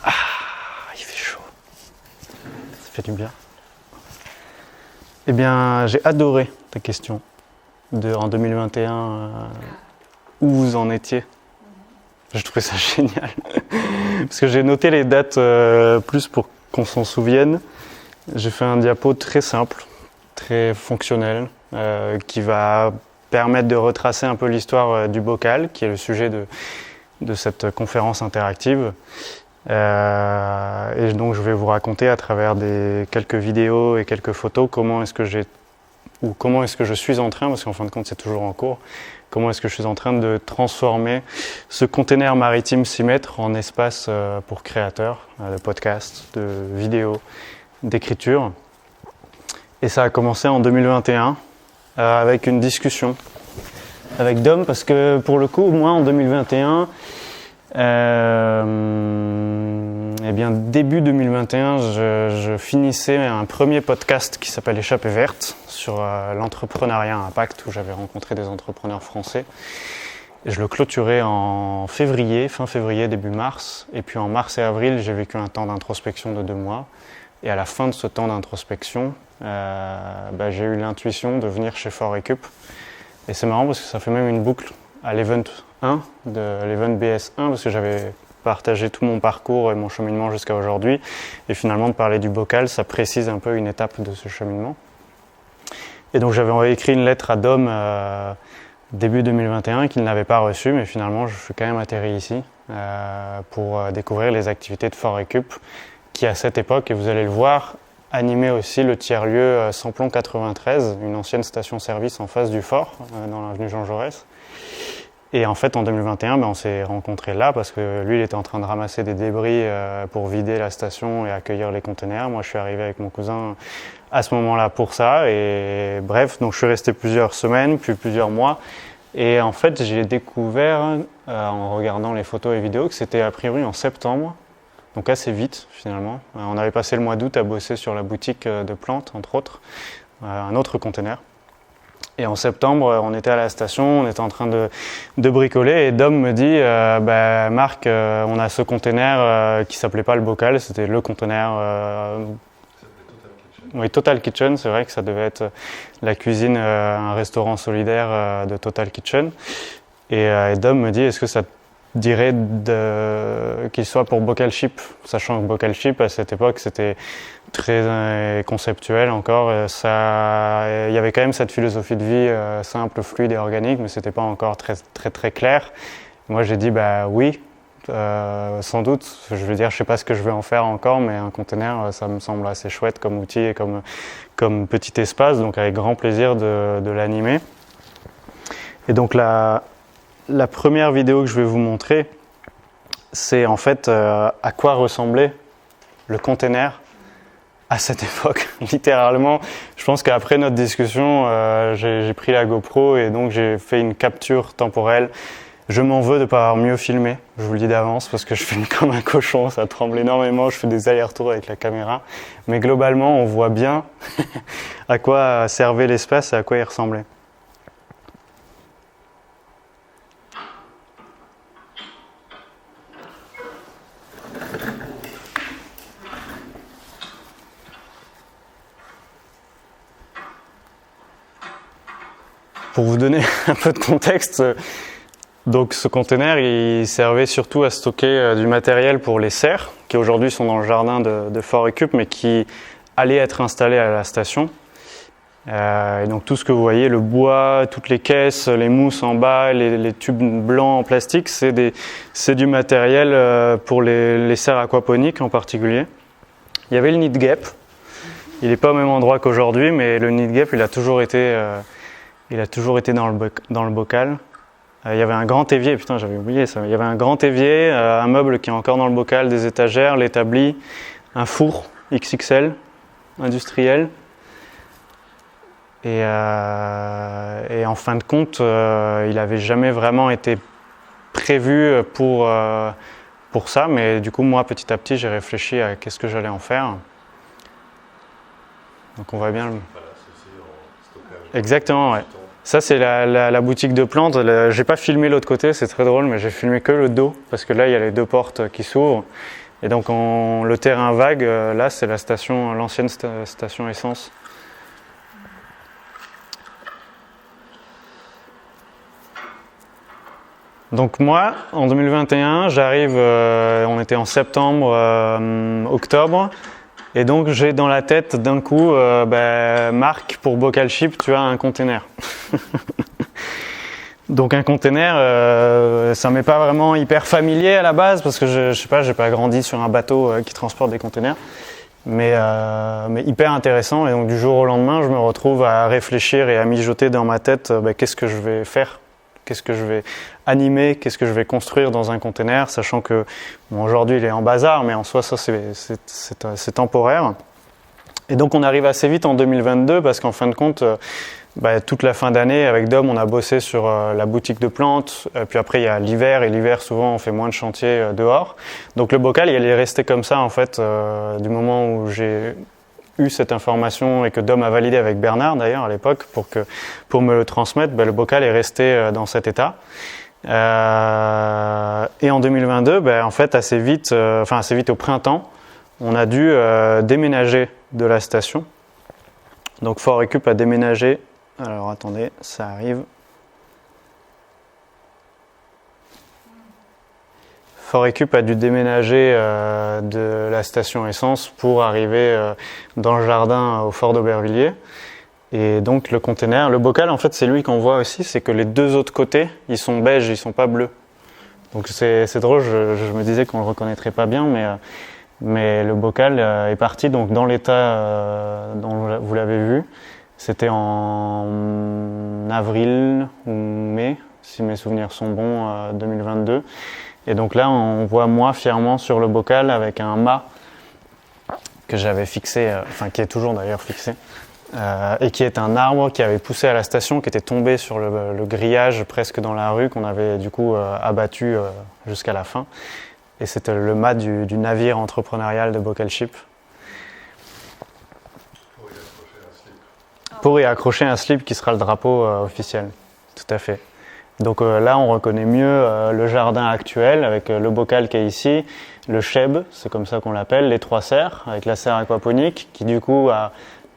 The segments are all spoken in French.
Ah, il fait chaud. Ça fait du bien. Eh bien, j'ai adoré ta question en 2021. Où vous en étiez? Je trouvais ça génial. Parce que j'ai noté les dates plus pour qu'on s'en souvienne. J'ai fait un diapo très simple, très fonctionnel, qui va permettre de retracer un peu l'histoire du bocal, qui est le sujet de cette conférence interactive. Et donc je vais vous raconter à travers quelques vidéos et quelques photos comment est-ce que je suis en train, parce qu'en fin de compte c'est toujours en cours, comment est-ce que je suis en train de transformer ce container maritime 6 mètres en espace pour créateurs de podcasts, de vidéos, d'écriture. Et ça a commencé en 2021 avec une discussion avec Dom, parce que pour le coup, moi en 2021, eh bien, début 2021, je finissais un premier podcast qui s'appelle Échappée verte sur l'entrepreneuriat à impact, où j'avais rencontré des entrepreneurs français. Et je le clôturais en février, fin février, début mars. Et puis en mars et avril, j'ai vécu un temps d'introspection de 2 mois. Et à la fin de ce temps d'introspection, j'ai eu l'intuition de venir chez Fort Récup. Et c'est marrant parce que ça fait même une boucle à l'event 1, de l'event BS1, parce que j'avais partagé tout mon parcours et mon cheminement jusqu'à aujourd'hui. Et finalement, de parler du bocal, ça précise un peu une étape de ce cheminement. Et donc j'avais écrit une lettre à Dom début 2021 qu'il n'avait pas reçue, mais finalement je suis quand même atterri ici pour découvrir les activités de Fort Récup, qui à cette époque, et vous allez le voir, animait aussi le tiers-lieu Samplon 93, une ancienne station-service en face du fort, dans l'avenue Jean Jaurès. Et en fait, en 2021, on s'est rencontrés là parce que lui, il était en train de ramasser des débris pour vider la station et accueillir les conteneurs. Moi, je suis arrivé avec mon cousin à ce moment-là pour ça. Et bref, donc je suis resté plusieurs semaines, puis plusieurs mois. Et en fait, j'ai découvert, en regardant les photos et vidéos, que c'était a priori en septembre. Donc assez vite, finalement. On avait passé le mois d'août à bosser sur la boutique de plantes, entre autres, un autre conteneur. Et en septembre, on était à la station, on était en train de bricoler, et Dom me dit Marc, on a ce conteneur qui s'appelait pas le bocal, c'était le conteneur. Oui, Total Kitchen, c'est vrai que ça devait être la cuisine, un restaurant solidaire de Total Kitchen. Et Dom me dit, est-ce que ça te dirait qu'il soit pour Bocal Ship, sachant que Bocal Ship à cette époque c'était très conceptuel encore. Il y avait quand même cette philosophie de vie simple, fluide et organique, mais c'était pas encore très très très clair. Moi j'ai dit oui, sans doute. Je veux dire, je sais pas ce que je vais en faire encore, mais un conteneur ça me semble assez chouette comme outil et comme petit espace, donc avec grand plaisir de l'animer. Et donc la première vidéo que je vais vous montrer, c'est en fait à quoi ressemblait le container à cette époque. Littéralement, je pense qu'après notre discussion, j'ai pris la GoPro et donc j'ai fait une capture temporelle. Je m'en veux de ne pas avoir mieux filmé, je vous le dis d'avance, parce que je filme comme un cochon, ça tremble énormément, je fais des allers-retours avec la caméra. Mais globalement, on voit bien à quoi servait l'espace et à quoi il ressemblait. Pour vous donner un peu de contexte, donc ce conteneur il servait surtout à stocker du matériel pour les serres qui aujourd'hui sont dans le jardin de Fort Récup mais qui allaient être installés à la station. Et donc tout ce que vous voyez, le bois, toutes les caisses, les mousses en bas, les tubes blancs en plastique, c'est du matériel pour les serres aquaponiques en particulier. Il y avait le nid gap, il n'est pas au même endroit qu'aujourd'hui, mais le nid gap il a toujours été dans le bocal. Il y avait un grand évier, putain j'avais oublié ça. Il y avait un grand évier, un meuble qui est encore dans le bocal, des étagères, l'établi, un four XXL, industriel. Et en fin de compte, il n'avait jamais vraiment été prévu pour ça. Mais du coup, moi, petit à petit, j'ai réfléchi à qu'est-ce que j'allais en faire. Donc on voit bien le... Voilà, ceci en stockage. Exactement, ouais. Ça, c'est la boutique de plantes. J'ai pas filmé l'autre côté, c'est très drôle, mais j'ai filmé que le dos, parce que là, il y a les 2 portes qui s'ouvrent. Et donc, le terrain vague, là, c'est la station, l'ancienne station essence. Donc moi, en 2021, j'arrive, on était en septembre, octobre, et donc j'ai dans la tête d'un coup, Marc, pour Bocalship, tu as un container. Donc un container, ça m'est pas vraiment hyper familier à la base, parce que je sais pas, j'ai pas grandi sur un bateau qui transporte des containers, mais hyper intéressant. Et donc du jour au lendemain, je me retrouve à réfléchir et à mijoter dans ma tête, qu'est-ce que je vais faire? Qu'est-ce que je vais animer, qu'est-ce que je vais construire dans un container, sachant que aujourd'hui il est en bazar, mais en soi ça c'est temporaire. Et donc on arrive assez vite en 2022 parce qu'en fin de compte, toute la fin d'année avec Dom on a bossé sur la boutique de plantes, puis après il y a l'hiver, et l'hiver souvent on fait moins de chantiers dehors. Donc le bocal il est resté comme ça en fait du moment où j'ai eu cette information et que Dom a validé avec Bernard d'ailleurs à l'époque pour me le transmettre, le bocal est resté dans cet état. Et en 2022, en fait assez vite au printemps, on a dû déménager de la station. Donc Fort Récup a déménagé. Alors attendez, ça arrive. Fort Récup a dû déménager de la station essence pour arriver dans le jardin au Fort d'Aubervilliers. Et donc le container, le bocal en fait c'est lui qu'on voit aussi, c'est que les 2 autres côtés ils sont beiges, ils sont pas bleus. Donc c'est drôle, je me disais qu'on le reconnaîtrait pas bien, mais le bocal est parti donc dans l'état dont vous l'avez vu. C'était en avril ou mai, si mes souvenirs sont bons, 2022. Et donc là, on voit moi fièrement sur le bocal avec un mât que j'avais fixé, qui est toujours d'ailleurs fixé, et qui est un arbre qui avait poussé à la station, qui était tombé sur le grillage presque dans la rue, qu'on avait du coup abattu jusqu'à la fin. Et c'était le mât du navire entrepreneurial de Bocalship. Pour y accrocher un slip qui sera le drapeau officiel, tout à fait. Donc là, on reconnaît mieux le jardin actuel avec le bocal qui est ici, le cheb, c'est comme ça qu'on l'appelle, les 3 serres, avec la serre aquaponique qui du coup a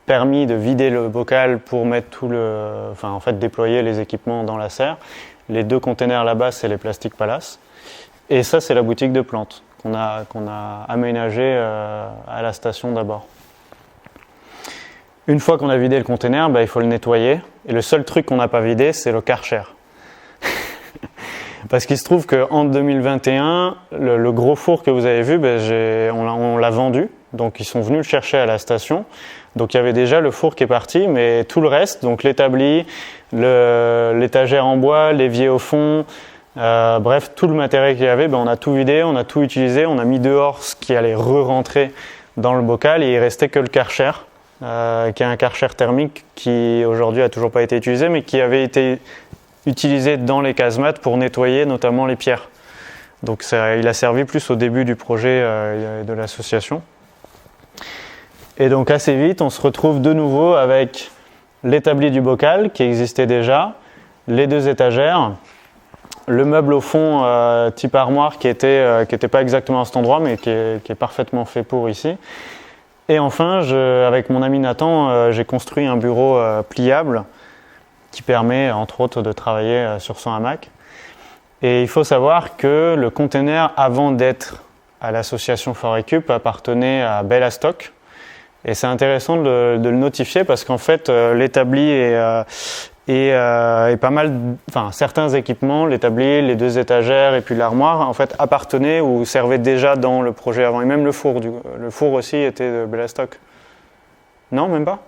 permis de vider le bocal pour mettre déployer les équipements dans la serre. Les 2 containers là-bas, c'est les Plastic Palace. Et ça, c'est la boutique de plantes qu'on a aménagée à la station d'abord. Une fois qu'on a vidé le container, il faut le nettoyer. Et le seul truc qu'on n'a pas vidé, c'est le Karcher. Parce qu'il se trouve qu'en 2021, le gros four que vous avez vu, on l'a vendu. Donc ils sont venus le chercher à la station. Donc il y avait déjà le four qui est parti, mais tout le reste, donc l'établi, l'étagère en bois, l'évier au fond, bref, tout le matériel qu'il y avait, on a tout vidé, on a tout utilisé, on a mis dehors ce qui allait re-rentrer dans le bocal et il restait que le Karcher, qui est un Karcher thermique qui aujourd'hui a toujours pas été utilisé, mais qui avait été utilisé dans les casemates pour nettoyer notamment les pierres. Donc il a servi plus au début du projet de l'association. Et donc assez vite, on se retrouve de nouveau avec l'établi du bocal qui existait déjà, les 2 étagères, le meuble au fond type armoire qui était pas exactement à cet endroit mais qui est parfaitement fait pour ici. Et enfin, avec mon ami Nathan, j'ai construit un bureau pliable qui permet entre autres de travailler sur son hamac. Et il faut savoir que le container, avant d'être à l'association Fort Récup, appartenait à Bellastock. Et c'est intéressant de le notifier parce qu'en fait, l'établi est pas mal, certains équipements, l'établi, les 2 étagères et puis l'armoire, en fait, appartenaient ou servaient déjà dans le projet avant. Et même le four aussi était de Bellastock. Non, même pas?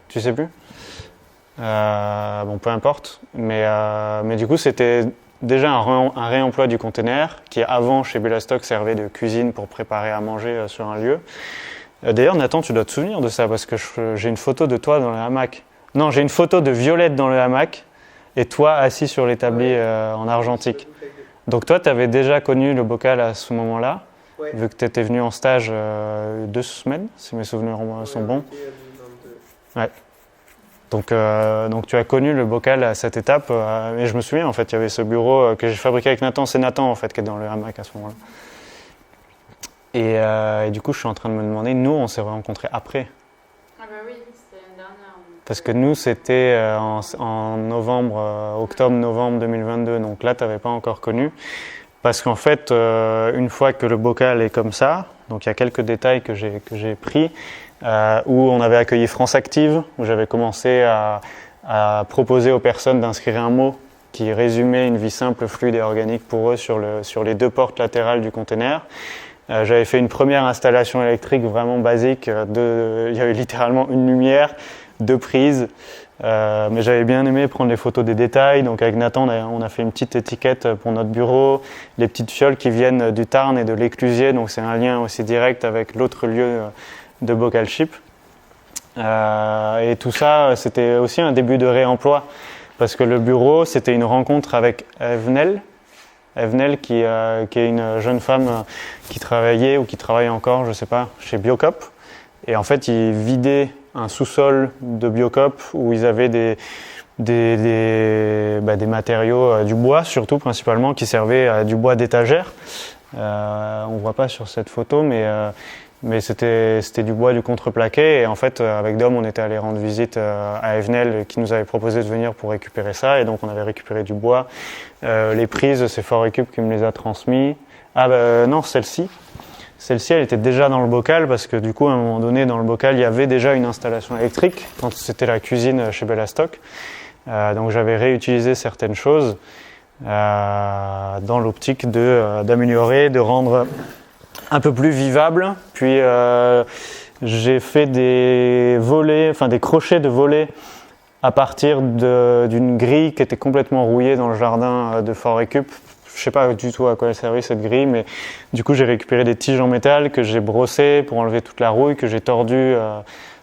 Tu sais plus? Peu importe. Mais du coup, c'était déjà un réemploi du container qui, avant, chez Bellastock, servait de cuisine pour préparer à manger sur un lieu. D'ailleurs, Nathan, tu dois te souvenir de ça parce que j'ai une photo de toi dans le hamac. Non, j'ai une photo de Violette dans le hamac et toi assis sur l'établi en argentique. Donc toi, tu avais déjà connu le bocal à ce moment-là, vu que tu étais venu en stage 2 semaines, si mes souvenirs sont bons. Ouais. Donc tu as connu le bocal à cette étape. Et je me souviens, en fait, il y avait ce bureau que j'ai fabriqué avec Nathan. C'est Nathan, en fait, qui est dans le hamac à ce moment-là. Et du coup, je suis en train de me demander, nous, on s'est rencontrés après. Ah bah oui, c'était l'année dernière. Parce que nous, c'était en novembre, octobre-novembre 2022. Donc là, tu n'avais pas encore connu. Parce qu'en fait, une fois que le bocal est comme ça, donc il y a quelques détails que j'ai pris, où on avait accueilli France Active, où j'avais commencé à proposer aux personnes d'inscrire un mot qui résumait une vie simple, fluide et organique pour eux sur les 2 portes latérales du container. J'avais fait une première installation électrique vraiment basique. Il y avait littéralement une lumière, 2 prises. Mais j'avais bien aimé prendre les photos des détails. Donc avec Nathan, on a fait une petite étiquette pour notre bureau. Les petites fioles qui viennent du Tarn et de l'Éclusier. Donc c'est un lien aussi direct avec l'autre lieu de Bocal Ship. Et tout ça, c'était aussi un début de réemploi. Parce que le bureau, c'était une rencontre avec Evenel, qui est une jeune femme qui travaillait ou qui travaille encore, je ne sais pas, chez Biocop. Et en fait, ils vidaient un sous-sol de Biocop où ils avaient des matériaux, du bois surtout principalement, qui servaient à du bois d'étagère. On ne voit pas sur cette photo, mais c'était du bois du contreplaqué. Et en fait, avec Dom, on était allé rendre visite à Evenel qui nous avait proposé de venir pour récupérer ça. Et donc, on avait récupéré du bois. Les prises, c'est Fort Récup qui me les a transmis. Non, celle-ci. Celle-ci, elle était déjà dans le bocal parce que du coup, à un moment donné, dans le bocal, il y avait déjà une installation électrique quand c'était la cuisine chez Bellastock. Donc, j'avais réutilisé certaines choses dans l'optique d'améliorer, de rendre un peu plus vivable. Puis, j'ai fait des crochets de volets à partir d'une grille qui était complètement rouillée dans le jardin de Fort Récup. Je sais pas du tout à quoi elle servait cette grille, mais du coup j'ai récupéré des tiges en métal que j'ai brossées pour enlever toute la rouille, que j'ai tordues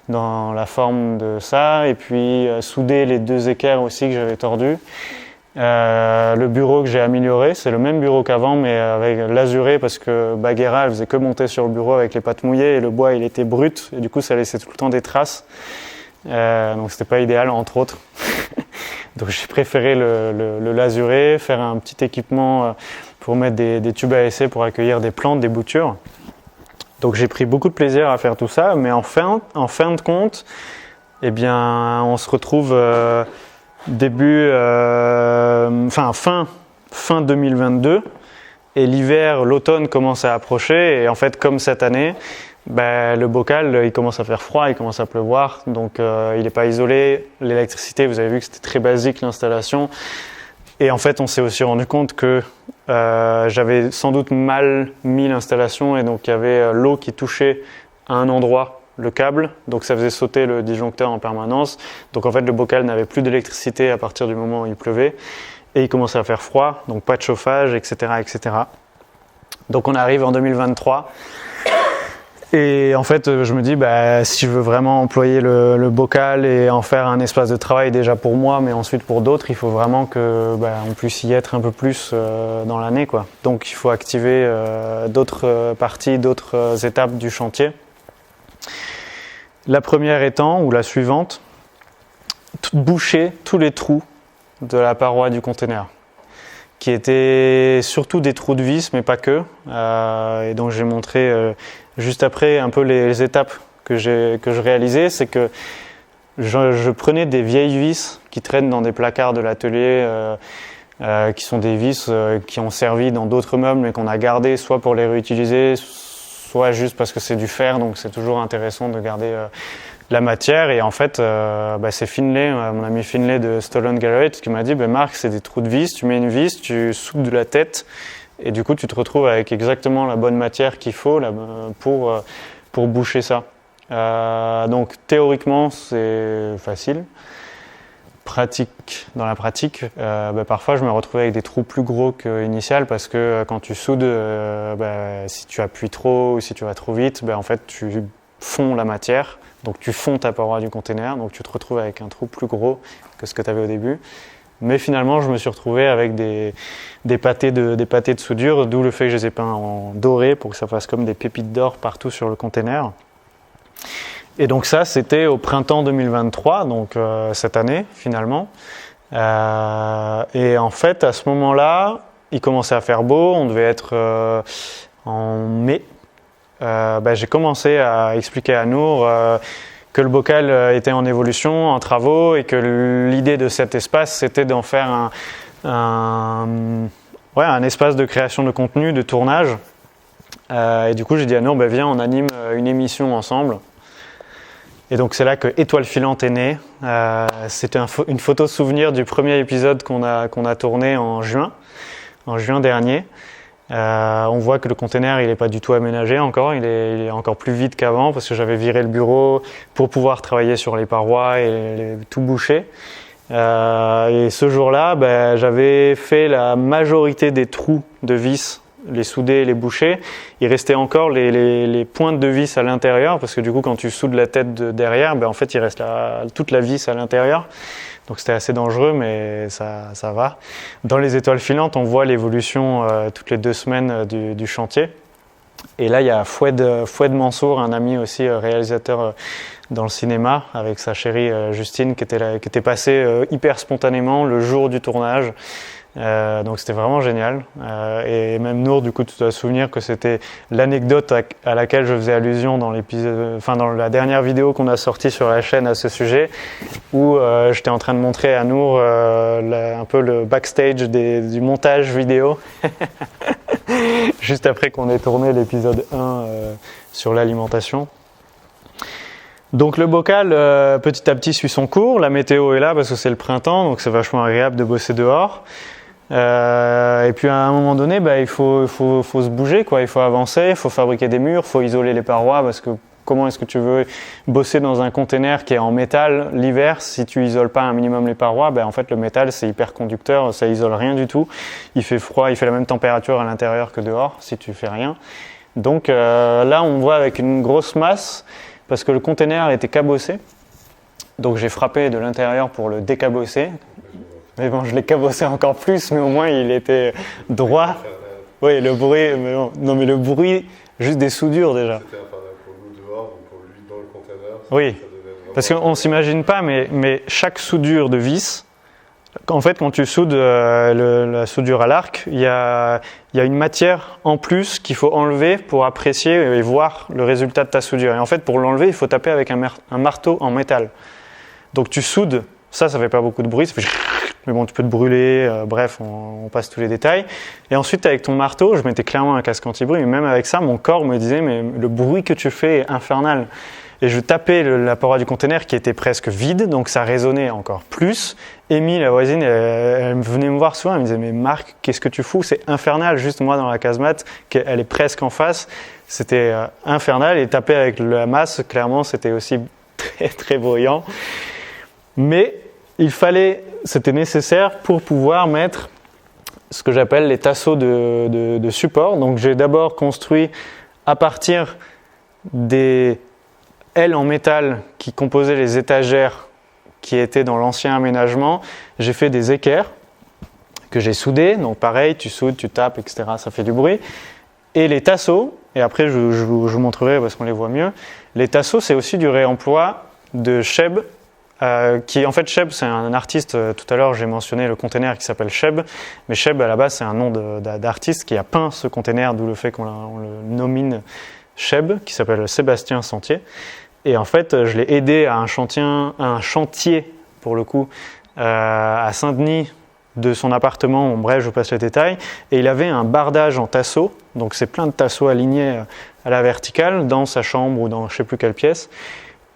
dans la forme de ça, et puis soudé les 2 équerres aussi que j'avais tordus. Le bureau que j'ai amélioré, c'est le même bureau qu'avant, mais avec l'azuré, parce que Baguera, elle faisait que monter sur le bureau avec les pattes mouillées, et le bois il était brut, et du coup ça laissait tout le temps des traces. Donc c'était pas idéal, entre autres. Donc j'ai préféré le lasuré, faire un petit équipement pour mettre des tubes à essai pour accueillir des plantes, des boutures. Donc j'ai pris beaucoup de plaisir à faire tout ça, mais en fin de compte, eh bien, on se retrouve fin 2022, et l'automne commence à approcher, et en fait, comme cette année, le bocal, il commence à faire froid, il commence à pleuvoir, donc il n'est pas isolé. L'électricité, vous avez vu que c'était très basique l'installation. Et en fait, on s'est aussi rendu compte que j'avais sans doute mal mis l'installation, et donc il y avait l'eau qui touchait à un endroit le câble, donc ça faisait sauter le disjoncteur en permanence. Donc en fait, le bocal n'avait plus d'électricité à partir du moment où il pleuvait, et il commençait à faire froid, donc pas de chauffage, etc., etc. Donc on arrive en 2023. Et en fait, je me dis, si je veux vraiment employer le bocal et en faire un espace de travail déjà pour moi, mais ensuite pour d'autres, il faut vraiment que on puisse y être un peu plus dans l'année, quoi. Donc il faut activer d'autres parties, d'autres étapes du chantier. La première étant, ou la suivante, boucher tous les trous de la paroi du conteneur, qui étaient surtout des trous de vis, mais pas que. Et donc j'ai montré juste après un peu les étapes que je réalisais. C'est que je prenais des vieilles vis qui traînent dans des placards de l'atelier, qui sont des vis qui ont servi dans d'autres meubles, mais qu'on a gardé soit pour les réutiliser, soit juste parce que c'est du fer, donc c'est toujours intéressant de garder la matière. Et en fait, c'est Finlay, mon ami Finlay de Stolen Gallery, qui m'a dit, Marc, c'est des trous de vis, tu mets une vis, tu soudes de la tête, et du coup tu te retrouves avec exactement la bonne matière qu'il faut pour boucher ça. Donc théoriquement c'est facile. Dans la pratique, parfois je me retrouvais avec des trous plus gros qu'initial, parce que quand tu soudes, si tu appuies trop ou si tu vas trop vite, en fait tu fonds la matière, donc tu fonds ta paroi du container, donc tu te retrouves avec un trou plus gros que ce que tu avais au début. Mais finalement, je me suis retrouvé avec des pâtés de soudure, d'où le fait que je les ai peints en doré pour que ça fasse comme des pépites d'or partout sur le container. Et donc ça, c'était au printemps 2023, donc cette année finalement. Et en fait, à ce moment-là, il commençait à faire beau, on devait être en mai. J'ai commencé à expliquer à Nour que le bocal était en évolution, en travaux, et que l'idée de cet espace, c'était d'en faire un espace de création de contenu, de tournage. Et du coup, j'ai dit à Nour, viens, on anime une émission ensemble. Et donc c'est là que Étoile filante est née. C'était une photo souvenir du premier épisode qu'on a tourné en juin dernier. On voit que le container il n'est pas du tout aménagé encore, il est encore plus vide qu'avant parce que j'avais viré le bureau pour pouvoir travailler sur les parois et tout boucher. Et ce jour-là, j'avais fait la majorité des trous de vis, les soudés, les boucher. Il restait encore les pointes de vis à l'intérieur parce que du coup quand tu soudes la tête derrière, en fait il reste toute la vis à l'intérieur. Donc c'était assez dangereux, mais ça va. Dans les étoiles filantes, on voit l'évolution toutes les 2 semaines du chantier. Et là, il y a Foued Mansour, un ami aussi réalisateur dans le cinéma, avec sa chérie Justine, qui était passée hyper spontanément le jour du tournage. Donc c'était vraiment génial. Et même Nour, du coup, tu dois te souvenir que c'était l'anecdote à laquelle je faisais allusion dans la dernière vidéo qu'on a sortie sur la chaîne à ce sujet, où j'étais en train de montrer à Nour un peu le backstage du montage vidéo, juste après qu'on ait tourné l'épisode 1 sur l'alimentation. Donc le bocal, petit à petit, suit son cours. La météo est là parce que c'est le printemps, donc c'est vachement agréable de bosser dehors. Et puis à un moment donné, il faut se bouger, quoi. Il faut avancer, il faut fabriquer des murs, il faut isoler les parois parce que comment est-ce que tu veux bosser dans un container qui est en métal l'hiver si tu isoles pas un minimum les parois? En fait le métal c'est hyper conducteur, ça isole rien du tout. Il fait froid, il fait la même température à l'intérieur que dehors si tu fais rien. Donc là on voit avec une grosse masse parce que le container était cabossé. Donc j'ai frappé de l'intérieur pour le décabosser. Mais bon, je l'ai cabossé encore plus, mais au moins il était droit. Oui, le bruit, mais le bruit, juste des soudures déjà. C'était infernal pour nous dehors, donc pour lui dans le container. Oui, parce qu'on ne s'imagine pas, mais chaque soudure de vis, en fait, quand tu soudes la soudure à l'arc, il y a une matière en plus qu'il faut enlever pour apprécier et voir le résultat de ta soudure. Et en fait, pour l'enlever, il faut taper avec un marteau en métal. Donc tu soudes, ça fait pas beaucoup de bruit, ça fait... Mais bon, tu peux te brûler, bref, on passe tous les détails. Et ensuite, avec ton marteau, je mettais clairement un casque anti-bruit, mais même avec ça, mon corps me disait, mais le bruit que tu fais est infernal. Et je tapais la paroi du container qui était presque vide, donc ça résonnait encore plus. Amy, la voisine, elle venait me voir souvent, elle me disait, mais Marc, qu'est-ce que tu fous? C'est infernal, juste moi dans la casemate, elle est presque en face. C'était infernal, et taper avec la masse, clairement, c'était aussi très, très bruyant. Mais c'était nécessaire pour pouvoir mettre ce que j'appelle les tasseaux de support. Donc j'ai d'abord construit à partir des ailes en métal qui composaient les étagères qui étaient dans l'ancien aménagement. J'ai fait des équerres que j'ai soudés. Donc pareil, tu soudes, tu tapes, etc. Ça fait du bruit. Et les tasseaux, et après je vous montrerai parce qu'on les voit mieux. Les tasseaux, c'est aussi du réemploi de Cheb. En fait, Cheb, c'est un artiste, tout à l'heure j'ai mentionné le container qui s'appelle Cheb, mais Cheb à la base c'est un nom d'artiste qui a peint ce container, d'où le fait qu'on le nomine Cheb, qui s'appelle Sébastien Sentier. Et en fait, je l'ai aidé à un chantier pour le coup, à Saint-Denis, de son appartement, bref je vous passe les détails, et il avait un bardage en tasseaux, donc c'est plein de tasseaux alignés à la verticale dans sa chambre ou dans je ne sais plus quelle pièce.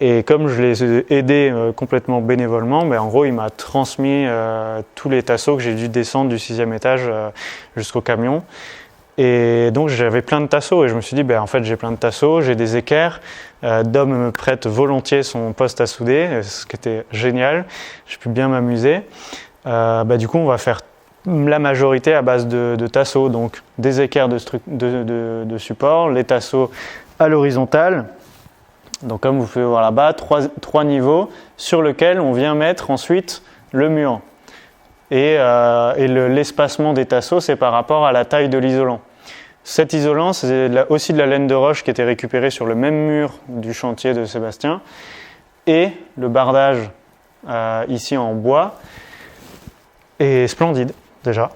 Et comme je les ai aidés complètement bénévolement, en gros, il m'a transmis tous les tasseaux que j'ai dû descendre du 6e étage jusqu'au camion. Et donc, j'avais plein de tasseaux et je me suis dit, en fait, j'ai plein de tasseaux, j'ai des équerres. Dom me prête volontiers son poste à souder, ce qui était génial. J'ai pu bien m'amuser. Du coup, on va faire la majorité à base de tasseaux. Donc, des équerres de support, les tasseaux à l'horizontale. Donc comme vous pouvez voir là-bas, trois niveaux sur lesquels on vient mettre ensuite le mur. Et l'espacement des tasseaux, c'est par rapport à la taille de l'isolant. Cet isolant, c'est aussi de la laine de roche qui était récupérée sur le même mur du chantier de Sébastien. Et le bardage ici en bois est splendide déjà.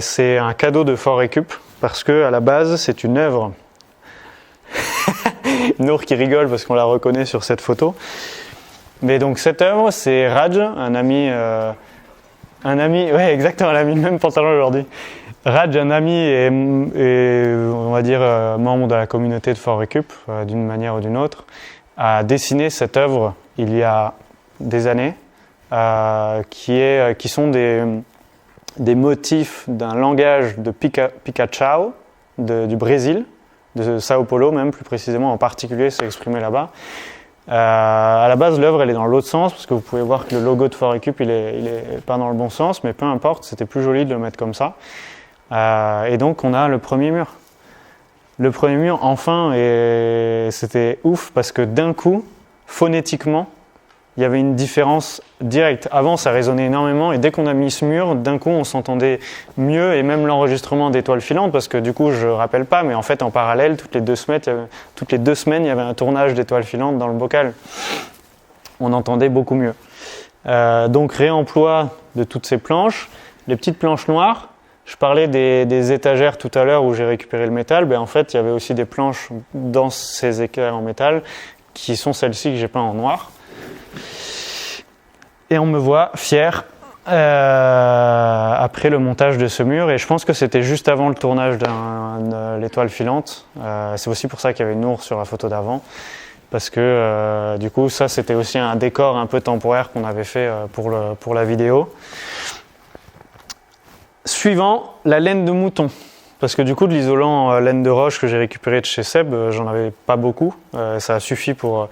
C'est un cadeau de Fort Récup parce que à la base c'est une œuvre. Nour qui rigole parce qu'on la reconnaît sur cette photo. Mais donc cette œuvre, c'est Raj, un ami, ouais exactement, il a mis le même pantalon aujourd'hui. Raj, un ami et on va dire membre de la communauté de Fort Récup, d'une manière ou d'une autre, a dessiné cette œuvre il y a des années, qui sont des motifs d'un langage de Picachao du Brésil, de Sao Paulo même plus précisément, en particulier c'est exprimé là-bas. À la base l'œuvre elle est dans l'autre sens parce que vous pouvez voir que le logo de Fort Récup il est pas dans le bon sens, mais peu importe, c'était plus joli de le mettre comme ça. Et donc on a le premier mur. Le premier mur enfin, et c'était ouf parce que d'un coup, phonétiquement, il y avait une différence directe. Avant, ça résonnait énormément et dès qu'on a mis ce mur, d'un coup, on s'entendait mieux et même l'enregistrement d'étoiles filantes parce que du coup, je ne rappelle pas, mais en fait, en parallèle, toutes les 2 semaines, il y avait un tournage d'étoiles filantes dans le bocal. On entendait beaucoup mieux. Donc, réemploi de toutes ces planches, les petites planches noires. Je parlais des étagères tout à l'heure où j'ai récupéré le métal. En fait, il y avait aussi des planches dans ces équerres en métal qui sont celles-ci que j'ai peint en noir. Et on me voit fier après le montage de ce mur. Et je pense que c'était juste avant le tournage de l'étoile filante. C'est aussi pour ça qu'il y avait Nour sur la photo d'avant. Parce que du coup, ça, c'était aussi un décor un peu temporaire qu'on avait fait pour la vidéo. Suivant, la laine de mouton. Parce que du coup, de l'isolant laine de roche que j'ai récupéré de chez Seb, j'en avais pas beaucoup. Ça a suffi pour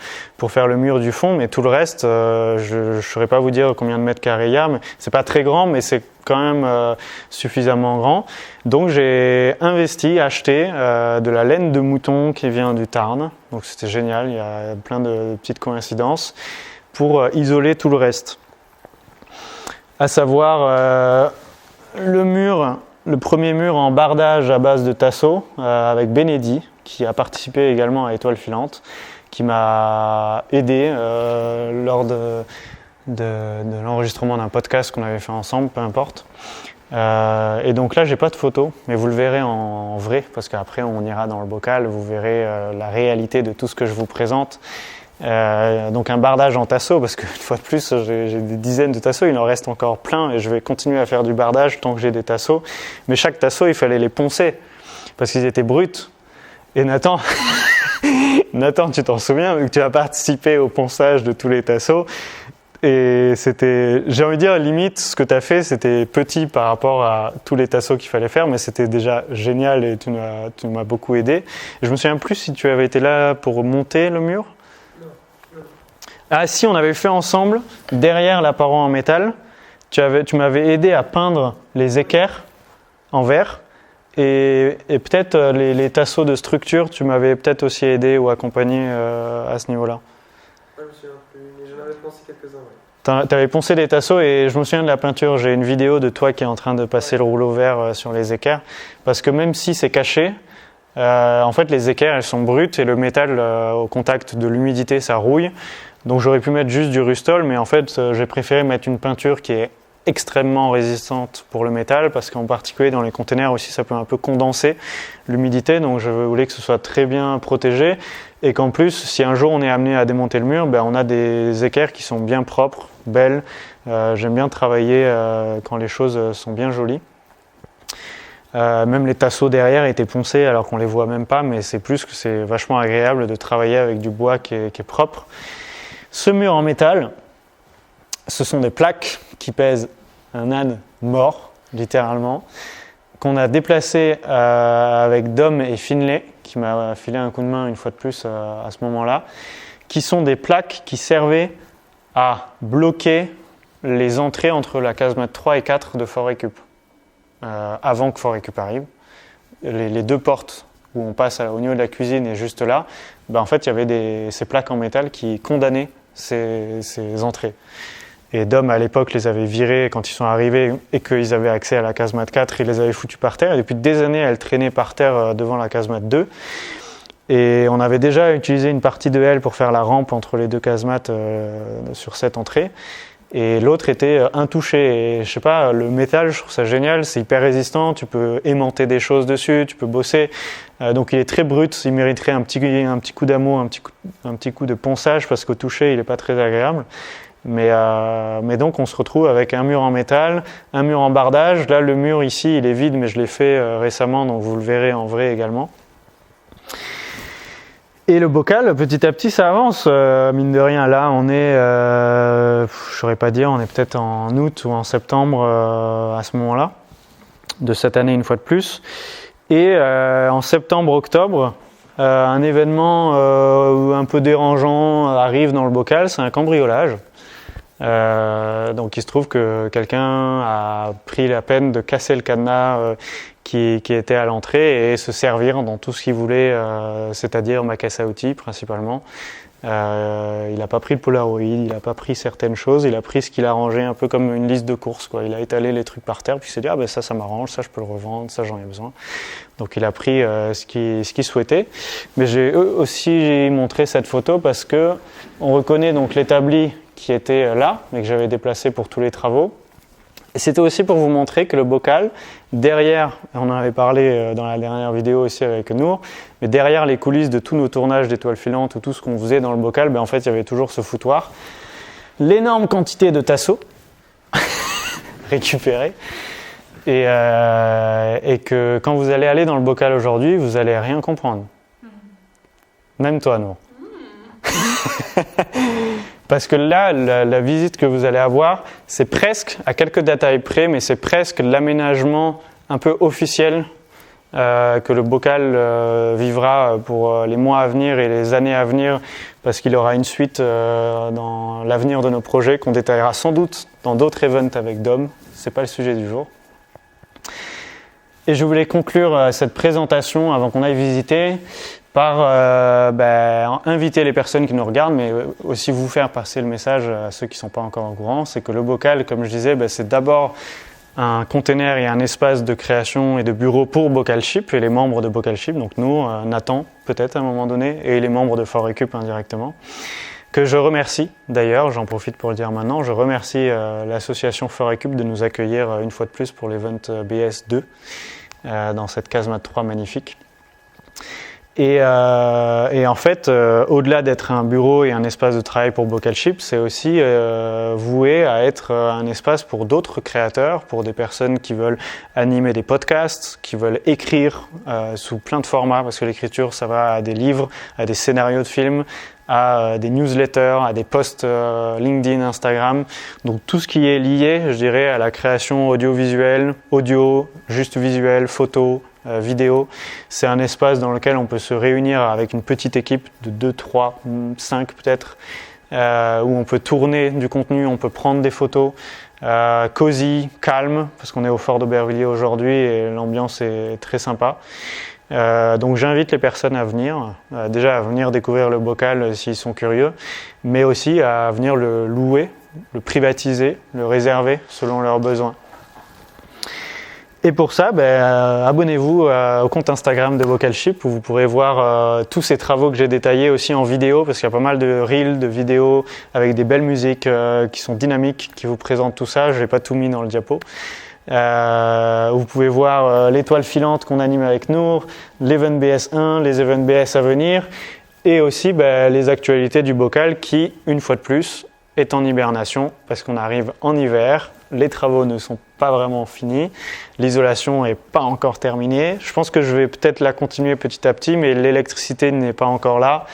faire le mur du fond, mais tout le reste, je ne saurais pas vous dire combien de mètres carrés il y a. Mais c'est pas très grand, mais c'est quand même suffisamment grand. Donc j'ai acheté de la laine de mouton qui vient du Tarn. Donc c'était génial, il y a plein de petites coïncidences pour isoler tout le reste. À savoir le premier mur en bardage à base de tasseau avec Benedi qui a participé également à Étoile Filante, qui m'a aidé lors de l'enregistrement d'un podcast qu'on avait fait ensemble, peu importe. Et donc là j'ai pas de photo, mais vous le verrez en vrai parce qu'après on ira dans le bocal, vous verrez la réalité de tout ce que je vous présente. Donc un bardage en tasseau parce qu'une fois de plus j'ai des dizaines de tasseaux, il en reste encore plein et je vais continuer à faire du bardage tant que j'ai des tasseaux, mais chaque tasseau il fallait les poncer parce qu'ils étaient bruts. Et Nathan tu t'en souviens vu que tu as participé au ponçage de tous les tasseaux, et c'était, j'ai envie de dire limite ce que tu as fait c'était petit par rapport à tous les tasseaux qu'il fallait faire, mais c'était déjà génial et tu m'as beaucoup aidé. Et je me souviens plus si tu avais été là pour monter le mur. Ah si, on avait fait ensemble, derrière la paroi en métal, tu m'avais aidé à peindre les équerres en verre et peut-être les tasseaux de structure, tu m'avais peut-être aussi aidé ou accompagné à ce niveau-là. Je me souviens plus, mais j'en avais poncé quelques-uns. Ouais. Tu avais poncé des tasseaux et je me souviens de la peinture, j'ai une vidéo de toi qui est en train de passer le rouleau vert sur les équerres, parce que même si c'est caché, en fait les équerres elles sont brutes et le métal au contact de l'humidité ça rouille. Donc j'aurais pu mettre juste du Rustol, mais en fait j'ai préféré mettre une peinture qui est extrêmement résistante pour le métal, parce qu'en particulier dans les containers aussi ça peut un peu condenser l'humidité, donc je voulais que ce soit très bien protégé et qu'en plus si un jour on est amené à démonter le mur, on a des équerres qui sont bien propres, belles. J'aime bien travailler quand les choses sont bien jolies. Même les tasseaux derrière étaient poncés alors qu'on les voit même pas, mais c'est plus que c'est vachement agréable de travailler avec du bois qui est propre. Ce mur en métal, ce sont des plaques qui pèsent un âne mort, littéralement, qu'on a déplacé avec Dom et Finlay, qui m'a filé un coup de main une fois de plus à ce moment-là, qui sont des plaques qui servaient à bloquer les entrées entre la casemate 3 et 4 de Fort Récup, avant que Fort Récup arrive. Les 2 portes où on passe au niveau de la cuisine et juste là, en fait il y avait ces plaques en métal qui condamnaient ces entrées. Et Dom, à l'époque, les avait virés quand ils sont arrivés et qu'ils avaient accès à la casemate 4, il les avait foutus par terre. Et depuis des années, elle traînait par terre devant la casemate 2. Et on avait déjà utilisé une partie de elle pour faire la rampe entre les deux casemates sur cette entrée. Et l'autre était intouché. Et je sais pas, le métal, je trouve ça génial, c'est hyper résistant, tu peux aimanter des choses dessus, tu peux bosser. Donc il est très brut, il mériterait un petit coup d'amour, un petit coup de ponçage, parce qu'au toucher, il n'est pas très agréable. Mais donc on se retrouve avec un mur en métal, un mur en bardage. Là, le mur ici, il est vide, mais je l'ai fait récemment, donc vous le verrez en vrai également. Et le bocal, petit à petit, ça avance. Mine de rien, là, on est, je saurais pas dire, on est peut-être en août ou en septembre à ce moment-là, de cette année une fois de plus. Et en septembre-octobre, un événement un peu dérangeant arrive dans le bocal, c'est un cambriolage. Donc il se trouve que quelqu'un a pris la peine de casser le cadenas qui était à l'entrée et se servir dans tout ce qu'il voulait, c'est-à-dire ma caisse à outils principalement. Il n'a pas pris le Polaroid, il n'a pas pris certaines choses, il a pris ce qu'il a rangé un peu comme une liste de courses, quoi. Il a étalé les trucs par terre, puis il s'est dit ça m'arrange, ça je peux le revendre, ça j'en ai besoin. Donc il a pris ce qu'il souhaitait. Mais j'ai aussi montré cette photo parce que on reconnaît donc l'établi qui était là, mais que j'avais déplacé pour tous les travaux. Et c'était aussi pour vous montrer que le bocal, derrière, on en avait parlé dans la dernière vidéo aussi avec Nour, mais derrière les coulisses de tous nos tournages d'étoiles filantes ou tout ce qu'on faisait dans le bocal, en fait, il y avait toujours ce foutoir. L'énorme quantité de tasseaux récupérés. Et que quand vous allez aller dans le bocal aujourd'hui, vous n'allez rien comprendre. Même toi, Nour. Parce que là, la visite que vous allez avoir, c'est presque, à quelques détails près, mais c'est presque l'aménagement un peu officiel que le bocal vivra pour les mois à venir et les années à venir, parce qu'il aura une suite dans l'avenir de nos projets qu'on détaillera sans doute dans d'autres events avec Dom. C'est pas le sujet du jour. Et je voulais conclure cette présentation avant qu'on aille visiter par inviter les personnes qui nous regardent, mais aussi vous faire passer le message à ceux qui ne sont pas encore au courant, c'est que le bocal, comme je disais, c'est d'abord un container et un espace de création et de bureau pour Bocalship et les membres de Bocalship, donc nous, Nathan peut-être à un moment donné, et les membres de ForEcup indirectement, que je remercie d'ailleurs, j'en profite pour le dire maintenant, je remercie l'association ForEcup de nous accueillir une fois de plus pour l'event BS2 dans cette casemate 3 magnifique. Et en fait, au-delà d'être un bureau et un espace de travail pour Bocalship, c'est aussi voué à être un espace pour d'autres créateurs, pour des personnes qui veulent animer des podcasts, qui veulent écrire sous plein de formats, parce que l'écriture, ça va à des livres, à des scénarios de films, à des newsletters, à des posts LinkedIn, Instagram. Donc tout ce qui est lié, je dirais, à la création audiovisuelle, audio, juste visuel, photo, vidéo, c'est un espace dans lequel on peut se réunir avec une petite équipe de 2, 3, 5 peut-être, où on peut tourner du contenu, on peut prendre des photos, cosy, calme, parce qu'on est au Fort d'Aubervilliers aujourd'hui et l'ambiance est très sympa. Donc j'invite les personnes à venir, déjà à venir découvrir le bocal s'ils sont curieux, mais aussi à venir le louer, le privatiser, le réserver selon leurs besoins. Et pour ça, abonnez-vous au compte Instagram de Bocalship où vous pourrez voir tous ces travaux que j'ai détaillés aussi en vidéo, parce qu'il y a pas mal de reels, de vidéos avec des belles musiques qui sont dynamiques, qui vous présentent tout ça. Je n'ai pas tout mis dans le diapo. Vous pouvez voir l'étoile filante qu'on anime avec Nour, l'Event BS1, les Event BS à venir, et aussi les actualités du bocal qui, une fois de plus, est en hibernation parce qu'on arrive en hiver, les travaux ne sont pas vraiment finis, l'isolation n'est pas encore terminée. Je pense que je vais peut-être la continuer petit à petit, mais l'électricité n'est pas encore là.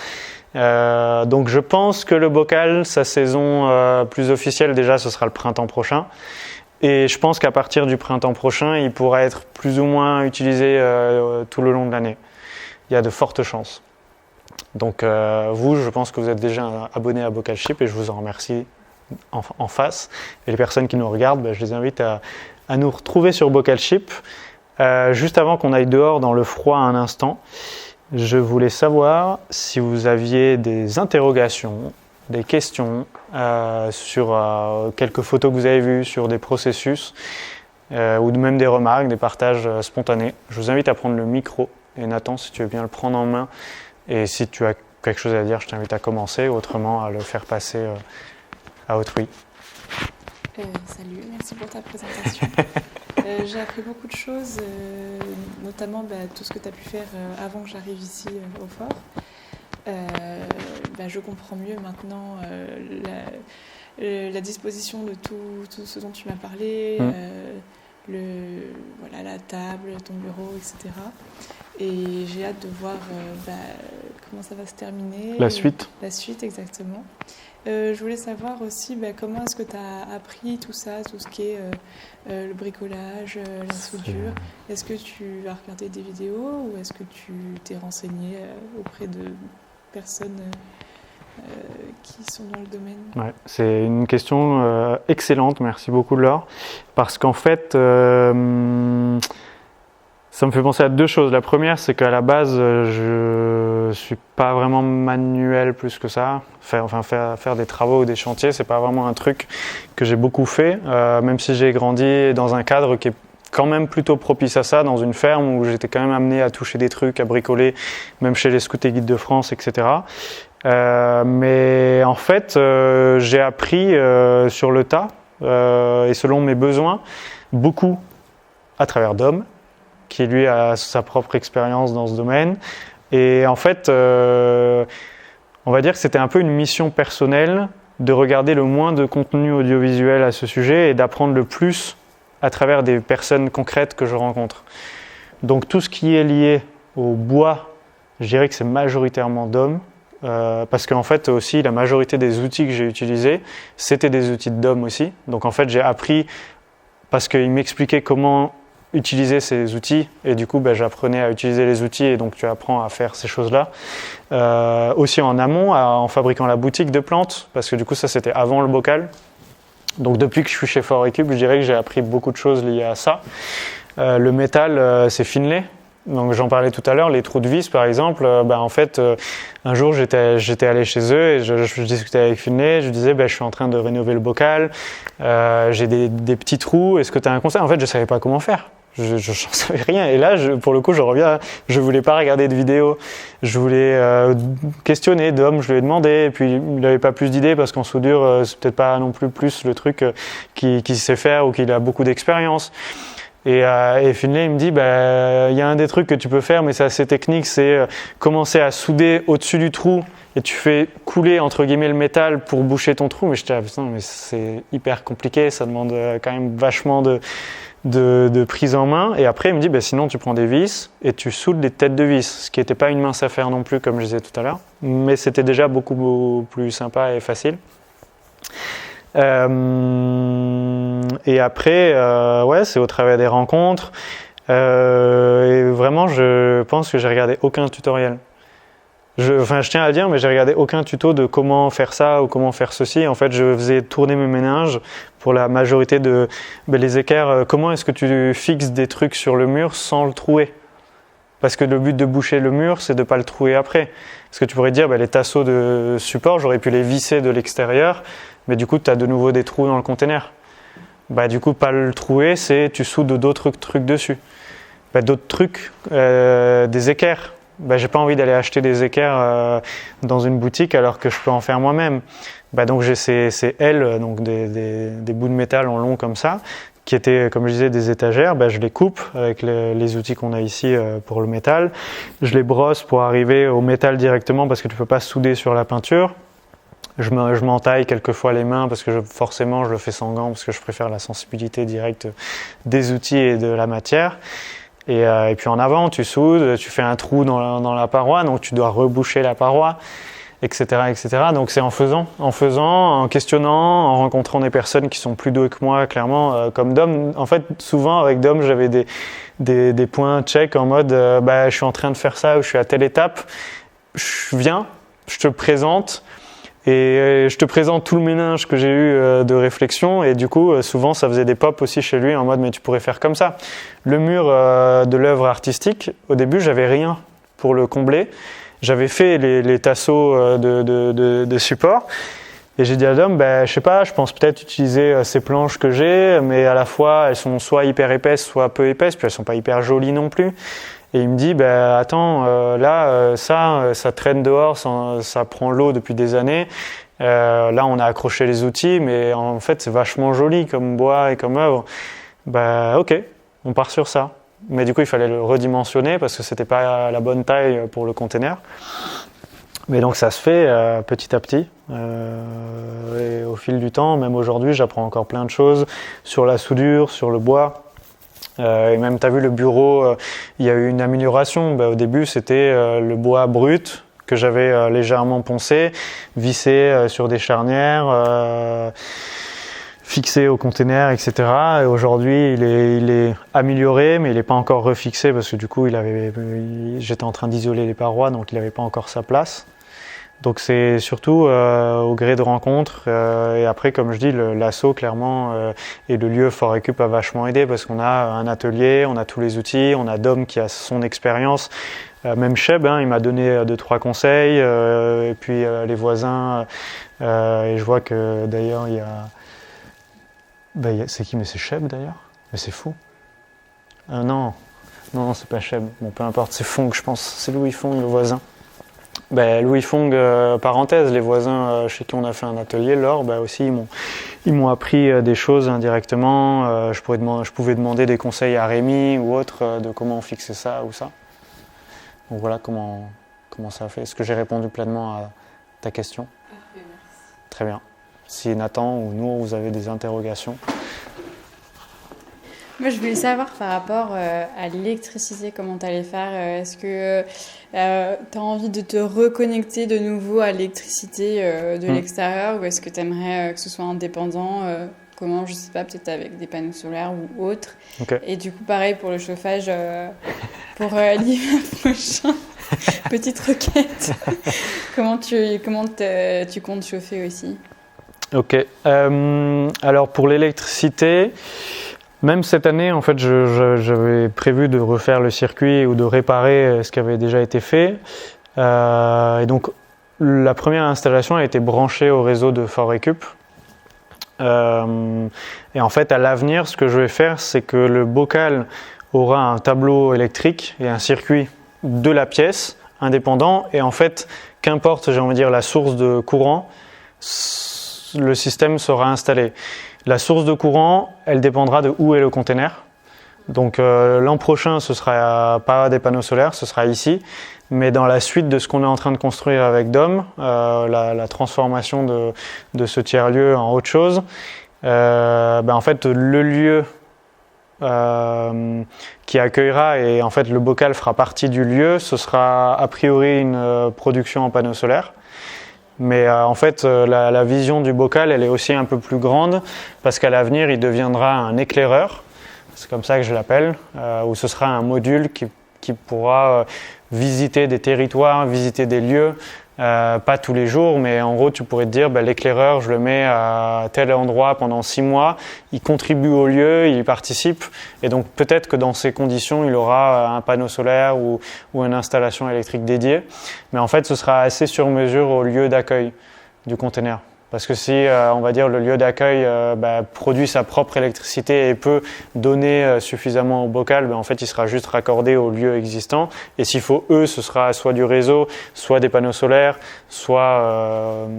Donc je pense que le bocal, sa saison plus officielle déjà, ce sera le printemps prochain. Et je pense qu'à partir du printemps prochain, il pourra être plus ou moins utilisé tout le long de l'année. Il y a de fortes chances. Donc vous, je pense que vous êtes déjà abonnés à Bocalship et je vous en remercie en face. Et les personnes qui nous regardent, je les invite à nous retrouver sur Bocalship. Juste avant qu'on aille dehors dans le froid un instant, je voulais savoir si vous aviez des interrogations, des questions sur quelques photos que vous avez vues, sur des processus, ou même des remarques, des partages spontanés. Je vous invite à prendre le micro. Et Nathan, si tu veux bien le prendre en main, et si tu as quelque chose à dire, je t'invite à commencer, autrement à le faire passer à autrui. Salut, merci pour ta présentation. J'ai appris beaucoup de choses, notamment tout ce que tu as pu faire avant que j'arrive ici au fort. Je comprends mieux maintenant la disposition de tout ce dont tu m'as parlé, la table, ton bureau, etc. Et j'ai hâte de voir comment ça va se terminer. La suite. La suite, exactement. Je voulais savoir aussi comment est-ce que tu as appris tout ça, tout ce qui est le bricolage, la soudure. Est-ce que tu as regardé des vidéos ou est-ce que tu t'es renseigné auprès de personnes qui sont dans le domaine? Ouais, c'est une question excellente, merci beaucoup Laure, parce qu'en fait, ça me fait penser à deux choses. La première, c'est qu'à la base, je suis pas vraiment manuel plus que ça. Faire des travaux ou des chantiers, c'est pas vraiment un truc que j'ai beaucoup fait, même si j'ai grandi dans un cadre qui est quand même plutôt propice à ça, dans une ferme où j'étais quand même amené à toucher des trucs, à bricoler, même chez les Scouts et Guides de France, etc. Mais en fait, j'ai appris sur le tas et selon mes besoins, beaucoup à travers Dom, qui lui a sa propre expérience dans ce domaine. Et en fait, on va dire que c'était un peu une mission personnelle de regarder le moins de contenu audiovisuel à ce sujet et d'apprendre le plus à travers des personnes concrètes que je rencontre. Donc tout ce qui est lié au bois, je dirais que c'est majoritairement Dom, parce qu'en fait aussi la majorité des outils que j'ai utilisés, c'était des outils de Dom aussi. Donc en fait j'ai appris parce qu'il m'expliquait comment utiliser ces outils et du coup j'apprenais à utiliser les outils et donc tu apprends à faire ces choses-là. Aussi en amont, en fabriquant la boutique de plantes, parce que du coup ça c'était avant le bocal. Donc depuis que je suis chez Fort Équipe, je dirais que j'ai appris beaucoup de choses liées à ça. Le métal, c'est Finlay. Donc j'en parlais tout à l'heure, les trous de vis par exemple, en fait un jour j'étais allé chez eux et je discutais avec Finlay, je disais je suis en train de rénover le bocal, j'ai des petits trous, est-ce que tu as un conseil? En fait je savais pas comment faire. Je n'en savais rien et là pour le coup je reviens, je voulais pas regarder de vidéos, je voulais questionner Dom, je lui ai demandé et puis il n'avait pas plus d'idées parce qu'en soudure c'est peut-être pas non plus le truc qu'il sait faire ou qu'il a beaucoup d'expérience. Et Finlay il me dit y a un des trucs que tu peux faire mais c'est assez technique, c'est commencer à souder au-dessus du trou et tu fais couler entre guillemets le métal pour boucher ton trou. Mais je disais putain mais c'est hyper compliqué, ça demande quand même vachement de prise en main. Et après il me dit sinon tu prends des vis et tu soudes les têtes de vis, ce qui n'était pas une mince affaire non plus comme je disais tout à l'heure, mais c'était déjà beaucoup plus sympa et facile. Et après c'est au travers des rencontres et vraiment je pense que j'ai regardé aucun tutoriel. Je tiens à le dire, mais j'ai regardé aucun tuto de comment faire ça ou comment faire ceci. En fait, je faisais tourner mes méninges pour la majorité de les équerres. Comment est-ce que tu fixes des trucs sur le mur sans le trouer? Parce que le but de boucher le mur, c'est de ne pas le trouer après. Parce que tu pourrais dire, les tasseaux de support, j'aurais pu les visser de l'extérieur, mais du coup, tu as de nouveau des trous dans le container. Du coup, pas le trouer, c'est tu soudes d'autres trucs dessus. D'autres trucs, des équerres. J'ai pas envie d'aller acheter des équerres dans une boutique alors que je peux en faire moi-même. Donc j'ai ces ailes, donc des bouts de métal en long comme ça, qui étaient, comme je disais, des étagères. Je les coupe avec les outils qu'on a ici pour le métal. Je les brosse pour arriver au métal directement parce que tu peux pas souder sur la peinture. Je m'entaille quelquefois les mains parce que forcément je le fais sans gants parce que je préfère la sensibilité directe des outils et de la matière. Et puis en avant, tu soudes, tu fais un trou dans la paroi, donc tu dois reboucher la paroi, etc., etc. Donc c'est en faisant, en questionnant, en rencontrant des personnes qui sont plus douées que moi, clairement, comme Dom. En fait, souvent avec Dom, j'avais des points check en mode, je suis en train de faire ça ou je suis à telle étape. Je viens, je te présente. Et je te présente tout le ménage que j'ai eu de réflexion et du coup souvent ça faisait des pops aussi chez lui en mode mais tu pourrais faire comme ça. Le mur de l'œuvre artistique, au début j'avais rien pour le combler. j'avais fait les tasseaux de support. Et j'ai dit à Dom, je sais pas, je pense peut-être utiliser ces planches que j'ai, mais à la fois elles sont soit hyper épaisses, soit peu épaisses, puis elles sont pas hyper jolies non plus. Et il me dit, attends, ça traîne dehors, ça prend l'eau depuis des années. Là, on a accroché les outils, mais en fait, c'est vachement joli comme bois et comme œuvre. Ok, on part sur ça. Mais du coup, il fallait le redimensionner parce que c'était pas la bonne taille pour le container. Mais donc ça se fait petit à petit et au fil du temps, même aujourd'hui, j'apprends encore plein de choses sur la soudure, sur le bois. Et même, tu as vu le bureau, il y a eu une amélioration. Au début, c'était le bois brut que j'avais légèrement poncé, vissé sur des charnières, fixé au container, etc. Et aujourd'hui, il est amélioré, mais il n'est pas encore refixé parce que du coup, j'étais en train d'isoler les parois, donc il n'avait pas encore sa place. Donc c'est surtout au gré de rencontres et après comme je dis l'asso clairement et le lieu Fort Récup a vachement aidé parce qu'on a un atelier, on a tous les outils, on a Dom qui a son expérience, même Cheb il m'a donné 2-3 conseils et puis les voisins et je vois que d'ailleurs il y a c'est qui, mais c'est Cheb d'ailleurs, mais c'est fou. Non c'est pas Cheb, bon peu importe, c'est Fong je pense, c'est Louis Fong le voisin. Louis Fong, parenthèse, les voisins chez qui on a fait un atelier, Laure, aussi ils m'ont appris des choses indirectement. Je pouvais demander des conseils à Rémi ou autre de comment fixer ça ou ça. Donc voilà comment ça a fait. Est-ce que j'ai répondu pleinement à ta question? Parfait, merci. Très bien. Si Nathan ou nous, vous avez des interrogations. Moi, je voulais savoir par rapport à l'électricité, comment tu allais faire. Est-ce que tu as envie de te reconnecter de nouveau à l'électricité de l'extérieur ou est-ce que tu aimerais que ce soit indépendant comment, je sais pas, peut-être avec des panneaux solaires ou autre. Okay. Et du coup, pareil pour le chauffage pour l'hiver prochain. Petite requête. Comment tu comptes chauffer aussi? Ok. Alors pour l'électricité... Même cette année, en fait, j'avais prévu de refaire le circuit ou de réparer ce qui avait déjà été fait. Et donc, la première installation a été branchée au réseau de Fort Récup. Et en fait, à l'avenir, ce que je vais faire, c'est que le bocal aura un tableau électrique et un circuit de la pièce indépendant. Et en fait, qu'importe, j'ai envie de dire, la source de courant, le système sera installé. La source de courant, elle dépendra de où est le container. Donc l'an prochain, ce sera pas des panneaux solaires, ce sera ici. Mais dans la suite de ce qu'on est en train de construire avec Dom, la transformation de ce tiers-lieu en autre chose, en fait, le lieu qui accueillera et en fait le bocal fera partie du lieu, ce sera a priori une production en panneaux solaires. Mais en fait, la vision du bocal, elle est aussi un peu plus grande parce qu'à l'avenir, il deviendra un éclaireur, c'est comme ça que je l'appelle, où ce sera un module qui pourra visiter des territoires, visiter des lieux, pas tous les jours, mais en gros, tu pourrais te dire, l'éclaireur, je le mets à tel endroit pendant 6 mois, il contribue au lieu, il y participe, et donc peut-être que dans ces conditions, il aura un panneau solaire ou une installation électrique dédiée, mais en fait, ce sera assez sur mesure au lieu d'accueil du container. Parce que si, on va dire, le lieu d'accueil produit sa propre électricité et peut donner suffisamment au bocal, en fait, il sera juste raccordé au lieu existant. Et s'il faut, ce sera soit du réseau, soit des panneaux solaires, soit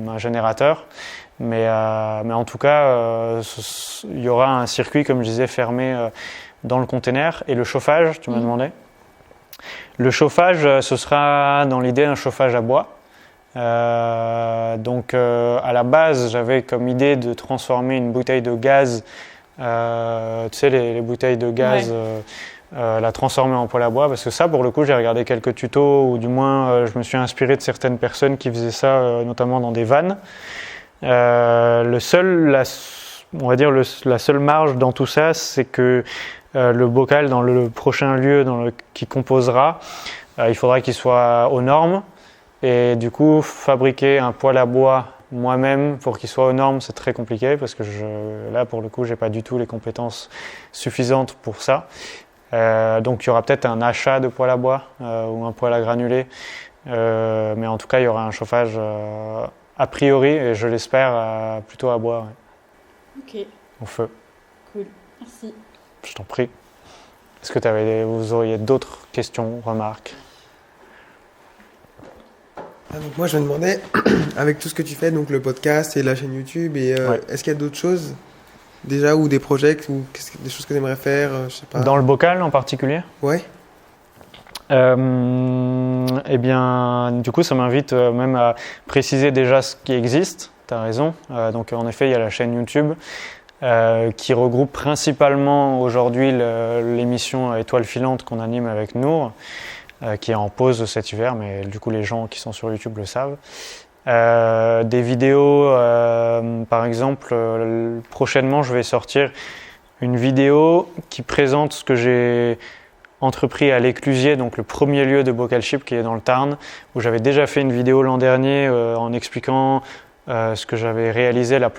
un générateur. Mais en tout cas, il y aura un circuit, comme je disais, fermé dans le container. Et le chauffage, tu m'as demandé. Le chauffage, ce sera dans l'idée un chauffage à bois. Donc à la base j'avais comme idée de transformer une bouteille de gaz, tu sais les bouteilles de gaz, la transformer en poêle à bois parce que ça pour le coup j'ai regardé quelques tutos ou du moins je me suis inspiré de certaines personnes qui faisaient ça notamment dans des vannes. La seule marge dans tout ça c'est que le bocal dans le prochain lieu qui composera, il faudra qu'il soit aux normes. Et du coup, fabriquer un poêle à bois moi-même pour qu'il soit aux normes, c'est très compliqué parce que là, pour le coup, j'ai pas du tout les compétences suffisantes pour ça. Donc, il y aura peut-être un achat de poêle à bois ou un poêle à granulés Mais en tout cas, il y aura un chauffage a priori, et je l'espère, plutôt à bois, Ok, au feu. cool. Merci. Je t'en prie. Est-ce que vous auriez d'autres questions, remarques? Donc moi je me demandais, avec tout ce que tu fais, donc le podcast et la chaîne YouTube, est-ce qu'il y a d'autres choses déjà, ou des projets, ou des choses que tu aimerais faire, je sais pas. Dans le bocal en particulier? Ouais. Eh bien, du coup, ça m'invite même à préciser déjà ce qui existe. Tu as raison. Donc, en effet, il y a la chaîne YouTube qui regroupe principalement aujourd'hui l'émission Étoile filante qu'on anime avec Nour, qui est en pause cet hiver, mais du coup, les gens qui sont sur YouTube le savent. Des vidéos, par exemple, prochainement, je vais sortir une vidéo qui présente ce que j'ai entrepris à l'Éclusier, donc le premier lieu de Bocal Ship qui est dans le Tarn, où j'avais déjà fait une vidéo l'an dernier en expliquant ce que j'avais réalisé, la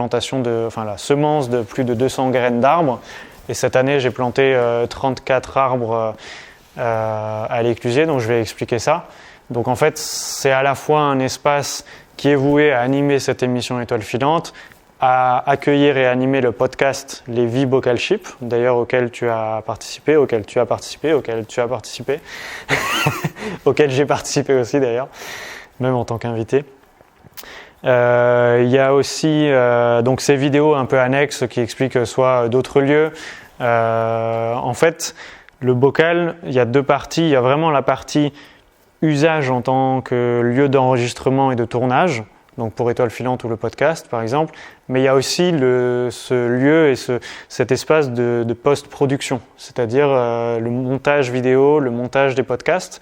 semence de plus de 200 graines d'arbres. Et cette année, j'ai planté 34 arbres à l'Éclusier, donc je vais expliquer ça. Donc en fait, c'est à la fois un espace qui est voué à animer cette émission Étoile filante, à accueillir et animer le podcast Les Vies Bocal Ship, d'ailleurs auquel tu as participé, auquel tu as participé, auquel j'ai participé aussi d'ailleurs, même en tant qu'invité. Il y a aussi donc ces vidéos un peu annexes qui expliquent soit d'autres lieux. En fait, le bocal, il y a deux parties. Il y a vraiment la partie usage en tant que lieu d'enregistrement et de tournage, donc pour Étoile filante ou le podcast par exemple, mais il y a aussi ce lieu et cet espace de post-production, c'est-à-dire le montage vidéo, le montage des podcasts.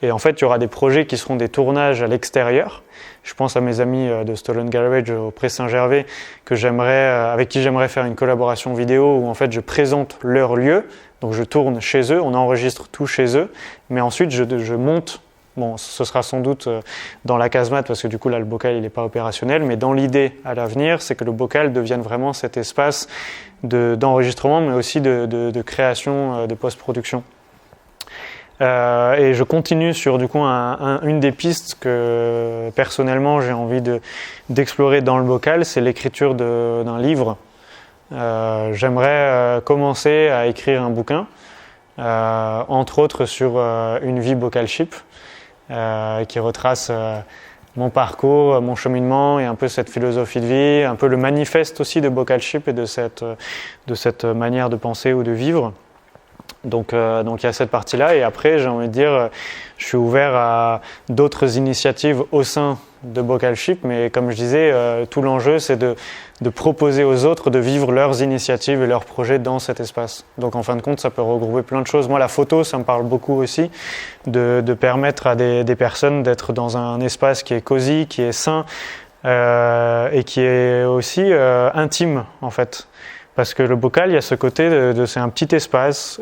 Et en fait, il y aura des projets qui seront des tournages à l'extérieur. Je pense à mes amis de Stolen Garage au Pré Saint-Gervais avec qui j'aimerais faire une collaboration vidéo où en fait je présente leur lieu, donc je tourne chez eux, on enregistre tout chez eux, mais ensuite je monte. Bon, ce sera sans doute dans la casemate parce que du coup là le bocal il n'est pas opérationnel, mais dans l'idée à l'avenir, c'est que le bocal devienne vraiment cet espace d'enregistrement, mais aussi de création, de post-production. Et je continue sur du coup une des pistes que personnellement j'ai envie d'explorer dans le bocal, c'est l'écriture d'un livre. J'aimerais commencer à écrire un bouquin, entre autres sur une vie Bocal Ship. Qui retrace mon parcours, mon cheminement et un peu cette philosophie de vie, un peu le manifeste aussi de Bocal Ship et de cette manière de penser ou de vivre. Donc il y a cette partie-là, et après j'ai envie de dire, je suis ouvert à d'autres initiatives au sein de Bocal Ship, mais comme je disais, tout l'enjeu c'est de proposer aux autres de vivre leurs initiatives et leurs projets dans cet espace. Donc en fin de compte, ça peut regrouper plein de choses. Moi, la photo, ça me parle beaucoup aussi, de permettre à des personnes d'être dans un espace qui est cosy, qui est sain et qui est aussi intime en fait. Parce que le bocal, il y a ce côté c'est un petit espace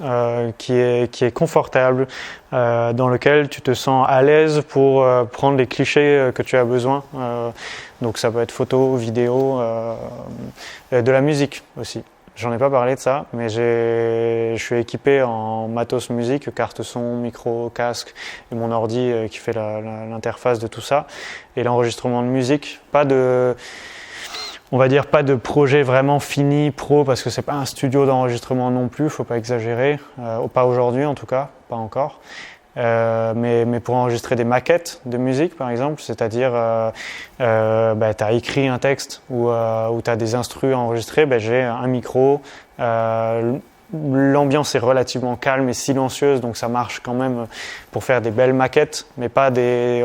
qui est confortable, dans lequel tu te sens à l'aise pour prendre les clichés que tu as besoin. Donc ça peut être photo, vidéo, de la musique aussi. J'en ai pas parlé de ça, mais je suis équipé en matos musique, carte son, micro, casque et mon ordi qui fait l'interface de tout ça. Et l'enregistrement de musique, on va dire pas de projet vraiment fini, pro, parce que c'est pas un studio d'enregistrement non plus, faut pas exagérer, pas aujourd'hui en tout cas, pas encore. Mais pour enregistrer des maquettes de musique par exemple, c'est-à-dire tu as écrit un texte ou tu as des instrus à enregistrer, j'ai un micro, l'ambiance est relativement calme et silencieuse, donc ça marche quand même pour faire des belles maquettes, mais pas des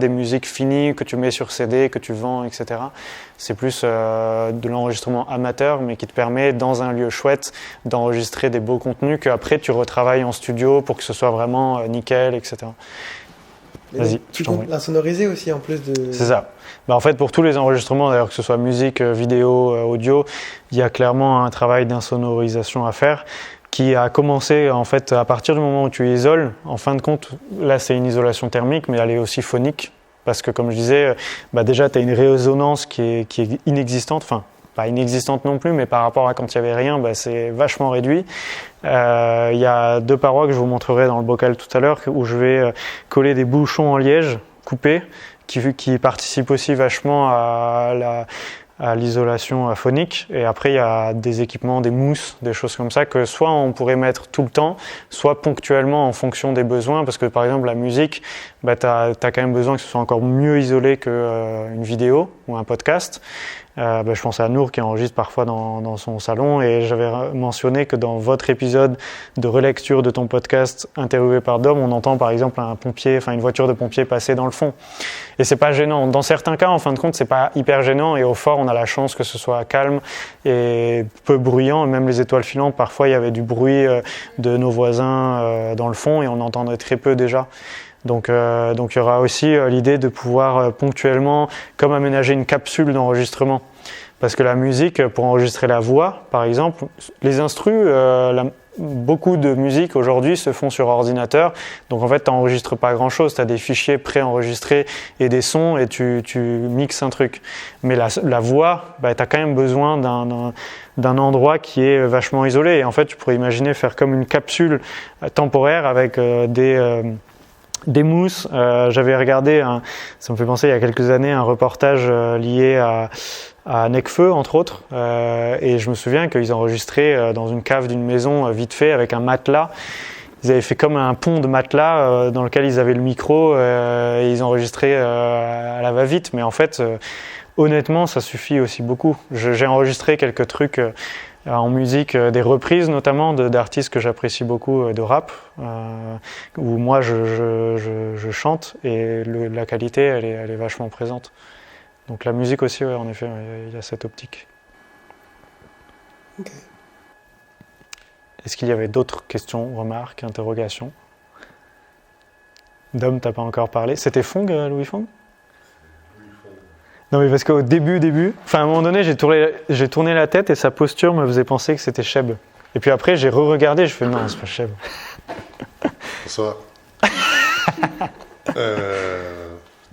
musiques finies que tu mets sur CD, que tu vends, etc. C'est plus de l'enregistrement amateur, mais qui te permet, dans un lieu chouette, d'enregistrer des beaux contenus qu'après tu retravailles en studio pour que ce soit vraiment nickel, etc. Vas-y, tu comptes la sonoriser aussi en plus de... C'est ça. En fait, pour tous les enregistrements, d'ailleurs, que ce soit musique, vidéo, audio, il y a clairement un travail d'insonorisation à faire qui a commencé en fait à partir du moment où tu isoles. En fin de compte, là, c'est une isolation thermique, mais elle est aussi phonique. Parce que, comme je disais, déjà, tu as une résonance qui est inexistante. Enfin, pas inexistante non plus, mais par rapport à quand il n'y avait rien, c'est vachement réduit. Il y a 2 parois que je vous montrerai dans le bocal tout à l'heure, où je vais coller des bouchons en liège coupé, qui participe aussi vachement à l'isolation phonique. Et après, il y a des équipements, des mousses, des choses comme ça que soit on pourrait mettre tout le temps, soit ponctuellement en fonction des besoins. Parce que par exemple, la musique, t'as quand même besoin que ce soit encore mieux isolé qu'une vidéo ou un podcast. Je pense à Nour qui enregistre parfois dans son salon, et j'avais mentionné que dans votre épisode de relecture de ton podcast interviewé par Dom, on entend par exemple une voiture de pompier passer dans le fond. Et c'est pas gênant. Dans certains cas, en fin de compte, c'est pas hyper gênant, et au fort, on a la chance que ce soit calme et peu bruyant. Même les étoiles filantes, parfois il y avait du bruit de nos voisins dans le fond, et on entendait très peu déjà. Donc il y aura aussi l'idée de pouvoir ponctuellement comme aménager une capsule d'enregistrement. Parce que la musique, pour enregistrer la voix, par exemple, les instrus, beaucoup de musique aujourd'hui se font sur ordinateur. Donc en fait, tu n'enregistres pas grand-chose. Tu as des fichiers préenregistrés et des sons, et tu mixes un truc. Mais la voix, tu as quand même besoin d'un endroit qui est vachement isolé. Et en fait, tu pourrais imaginer faire comme une capsule temporaire avec des mousses. J'avais regardé, ça me fait penser il y a quelques années, un reportage lié à Necfeu, entre autres, et je me souviens qu'ils enregistraient dans une cave d'une maison vite fait avec un matelas. Ils avaient fait comme un pont de matelas dans lequel ils avaient le micro, et ils enregistraient à la va-vite. Mais en fait, honnêtement, ça suffit aussi beaucoup. J'ai enregistré quelques trucs en musique, des reprises notamment d'artistes que j'apprécie beaucoup de rap, où moi je chante, et la qualité elle est vachement présente. Donc la musique aussi, ouais, en effet, il y a cette optique. Ok. Est-ce qu'il y avait d'autres questions, remarques, interrogations? Dom, t'as pas encore parlé. C'était Fong, Louis Fong? Non mais parce qu'au début, à un moment donné, j'ai tourné la tête et sa posture me faisait penser que c'était Cheb. Et puis après, j'ai re-regardé, je fais non, c'est pas Cheb. Bonsoir.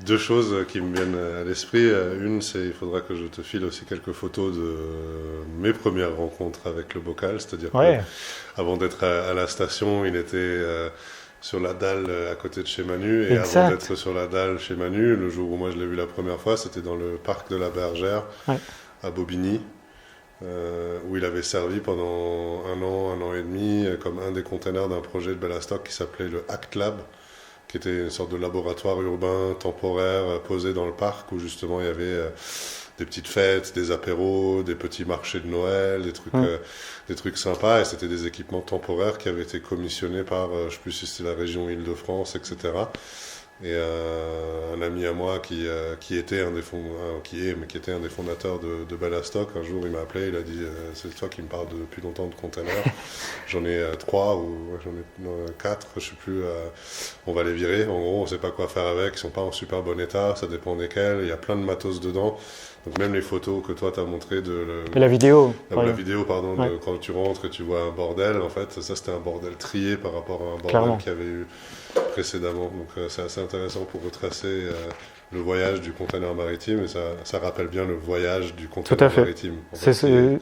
Deux choses qui me viennent à l'esprit. Une, c'est il faudra que je te file aussi quelques photos de mes premières rencontres avec le bocal. C'est-à-dire qu'avant d'être à la station, il était sur la dalle à côté de chez Manu. Et avant d'être sur la dalle chez Manu, le jour où moi je l'ai vu la première fois, c'était dans le parc de la Bergère, à Bobigny, où il avait servi pendant un an et demi, comme un des containers d'un projet de Bellastock qui s'appelait le Act Lab, qui était une sorte de laboratoire urbain temporaire posé dans le parc, où justement il y avait des petites fêtes, des apéros, des petits marchés de Noël, des trucs sympas, et c'était des équipements temporaires qui avaient été commissionnés par, je ne sais plus si c'était la région Île-de-France, etc. Et un ami à moi qui était un des fondateurs de Bellastock, un jour il m'a appelé, il a dit c'est toi qui me parles depuis longtemps de containers, j'en ai 3 ou j'en ai 4, je sais plus, on va les virer, en gros on sait pas quoi faire avec, ils sont pas en super bon état, ça dépend desquels, il y a plein de matos dedans. Donc même les photos que toi t'as montrées et la vidéo, la vidéo de quand tu rentres et tu vois un bordel, en fait ça c'était un bordel trié par rapport à un bordel qu'il y avait eu précédemment. Donc c'est assez intéressant pour retracer le voyage du conteneur maritime, et ça rappelle bien le voyage du conteneur maritime. En fait,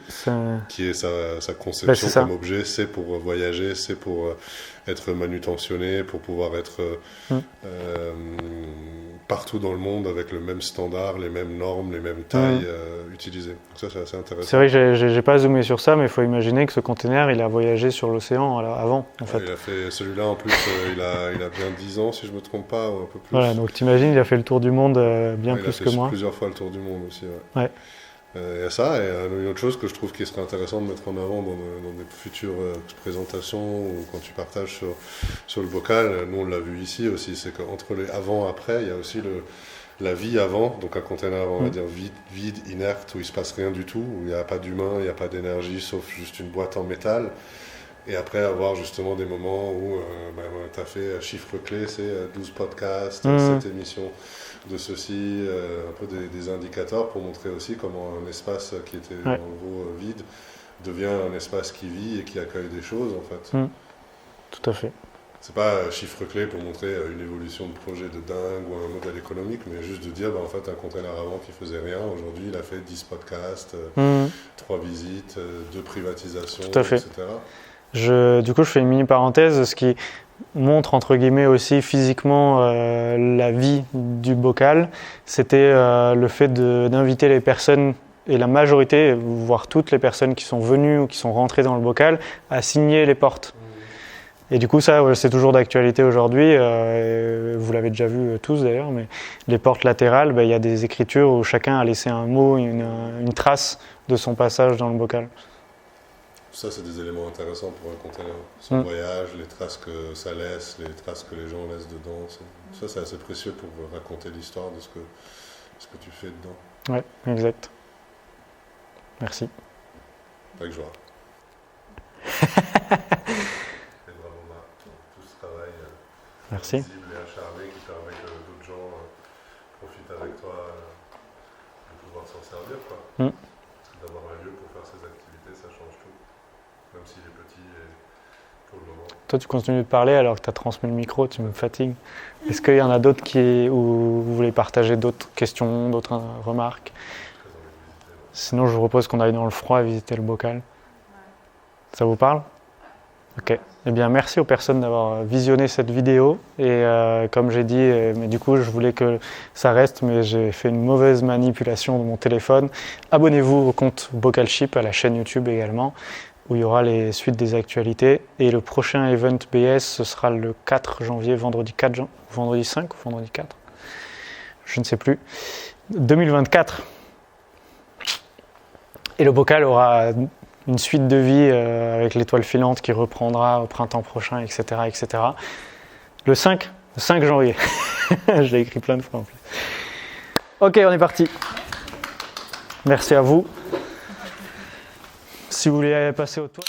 qui est sa conception comme objet, c'est pour voyager, c'est pour être manutentionné, pour pouvoir être partout dans le monde avec le même standard, les mêmes normes, les mêmes tailles utilisées. Donc ça, c'est assez intéressant. C'est vrai que j'ai pas zoomé sur ça, mais il faut imaginer que ce conteneur, il a voyagé sur l'océan avant, en fait. Il a fait celui-là, en plus, il a bien 10 ans, si je me trompe pas, ou un peu plus. Voilà, donc t'imagines, il a fait le tour du monde bien plus que moi. Il a fait plusieurs fois le tour du monde aussi, Il y a ça, et une autre chose que je trouve qui serait intéressant de mettre en avant dans des futures présentations, ou quand tu partages sur le bocal, nous on l'a vu ici aussi, c'est qu'entre les avant-après, il y a aussi la vie avant, donc un container, on va dire vide, inerte, où il se passe rien du tout, où il n'y a pas d'humain, il n'y a pas d'énergie, sauf juste une boîte en métal. Et après avoir justement des moments où tu as fait chiffre clé, c'est 12 podcasts, 7 émissions de ceci, un peu des indicateurs pour montrer aussi comment un espace qui était en gros vide devient un espace qui vit et qui accueille des choses en fait. Tout à fait. C'est pas chiffre clé pour montrer une évolution de projet de dingue ou un modèle économique, mais juste de dire en fait un container avant qui faisait rien, aujourd'hui il a fait 10 podcasts, 3 visites, 2 privatisations, tout à fait. etc. Du coup, je fais une mini parenthèse. montre entre guillemets aussi physiquement la vie du bocal, c'était le fait d'inviter les personnes, et la majorité, voire toutes les personnes qui sont venues ou qui sont rentrées dans le bocal, à signer les portes. Et du coup, ça, c'est toujours d'actualité aujourd'hui. Vous l'avez déjà vu tous d'ailleurs, mais les portes latérales, il y a des écritures où chacun a laissé un mot, une trace de son passage dans le bocal. Ça, c'est des éléments intéressants pour raconter son voyage, les traces que ça laisse, les traces que les gens laissent dedans. Ça, c'est assez précieux pour raconter l'histoire de ce que tu fais dedans. Ouais, exact. Merci. Avec joie. Merci. Visible et acharné qui permet que d'autres gens profitent avec toi de pouvoir s'en servir, quoi. D'avoir un lieu pour faire ces activités, ça change tout. Même s'il est petit et pour le moment. Toi, tu continues de parler alors que tu as transmis le micro, tu me fatigues. Est-ce qu'il y en a d'autres où vous voulez partager d'autres questions, d'autres remarques? Sinon, je vous propose qu'on aille dans le froid et visiter le bocal. Ça vous parle? Ok. Eh bien, merci aux personnes d'avoir visionné cette vidéo. Et comme j'ai dit, mais du coup, je voulais que ça reste, mais j'ai fait une mauvaise manipulation de mon téléphone. Abonnez-vous au compte Bocalship, à la chaîne YouTube également, où il y aura les suites des actualités. Et le prochain event BS, ce sera le 4 janvier, vendredi 4, vendredi 5 ou vendredi 4, je ne sais plus, 2024. Et le bocal aura une suite de vie avec l'étoile filante qui reprendra au printemps prochain, etc. etc. Le 5 janvier. Je l'ai écrit plein de fois en plus. Ok, on est parti. Merci à vous. Si vous voulez passer au toit.